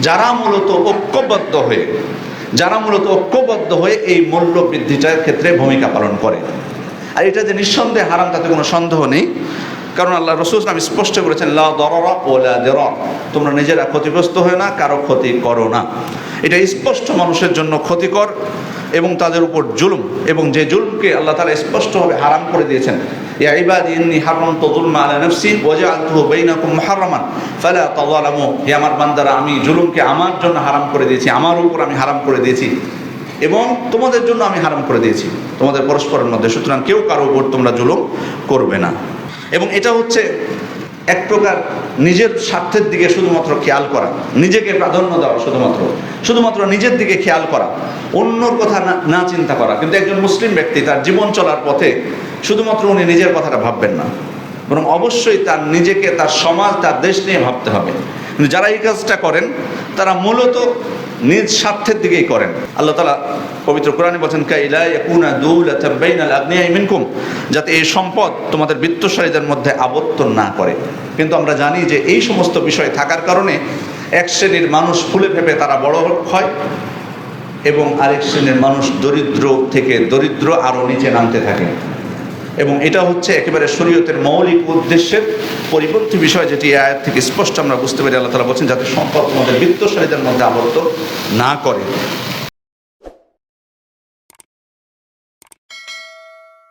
যারা মূলত ঐক্যবদ্ধ হয়ে এই মূল্য বৃদ্ধিটার ক্ষেত্রে ভূমিকা পালন করে। আর এটা যে নিঃসন্দেহে হারাম তাতে কোনো সন্দেহ নেই, কারণ আল্লাহ রাসূল সাল্লাল্লাহু আলাইহি ওয়াসাল্লাম স্পষ্ট করেছেন, লা দারারা ওয়ালা দিরার, তোমরা নিজেরা ক্ষতিগ্রস্ত হয় না, কারো ক্ষতি করো না। এটা স্পষ্ট মানুষের জন্য ক্ষতিকর এবং তাদের উপর জুলুম, এবং যে জুলুমকে আল্লাহ তাআলা স্পষ্টভাবে হারাম করে দিয়েছেন। ইয়া ইবাদি ইন্নী হারামতু যুলমা আলা নাফসি ওয়া জাআলতুহু বাইনাকুম মুহাররামান ফালা তাযালামু, হে আমার বান্দারা, আমি জুলুমকে আমার জন্য হারাম করে দিয়েছি, আমার উপর আমি হারাম করে দিয়েছি এবং তোমাদের জন্য আমি হারাম করে দিয়েছি, তোমাদের পরস্পরের মধ্যে, সুতরাং কেউ কারো উপর তোমরা জুলুম করবে না। এবং এটা হচ্ছে এক প্রকার নিজের স্বার্থের দিকে শুধুমাত্র খেয়াল করা, নিজেকে প্রাধান্য দেওয়া, শুধুমাত্র নিজের দিকে খেয়াল করা, অন্যর কথা না চিন্তা করা। কিন্তু একজন মুসলিম ব্যক্তি তার জীবন চলার পথে শুধুমাত্র উনি নিজের কথাটা ভাববেন না, বরং অবশ্যই তার নিজেকে, তার সমাজ, তার দেশ নিয়ে ভাবতে হবে। কিন্তু যারা এই কাজটা করেন তারা মূলত নিজ স্বার্থের দিকেই করেন। আল্লাহ তাআলা পবিত্র কোরআনে বলেন, কাইলা ইয়াকুনা দুলাতাম বাইনাল আগনিয়াই মিনকুম, যাতে এই সম্পদ তোমাদের বিত্তশালীদের মধ্যে আবর্ত না করে। কিন্তু আমরা জানি যে এই সমস্ত বিষয় থাকার কারণে এক শ্রেণীর মানুষ ফুলে ফেপে তারা বড় হয় এবং আরেক শ্রেণীর মানুষ দরিদ্র থেকে দরিদ্র আরও নিচে নামতে থাকে। এবং এটা হচ্ছে একেবারে শরীয়তের মৌলিক উদ্দেশ্যের পরিপন্থী বিষয়, যেটি এই আয়াত থেকে স্পষ্ট আমরা বুঝতে পারি। আল্লাহ তাআলা বলছেন, যাতে সম্পদ তোমাদের বিত্তশালীদের মধ্যে আবর্ত না করে।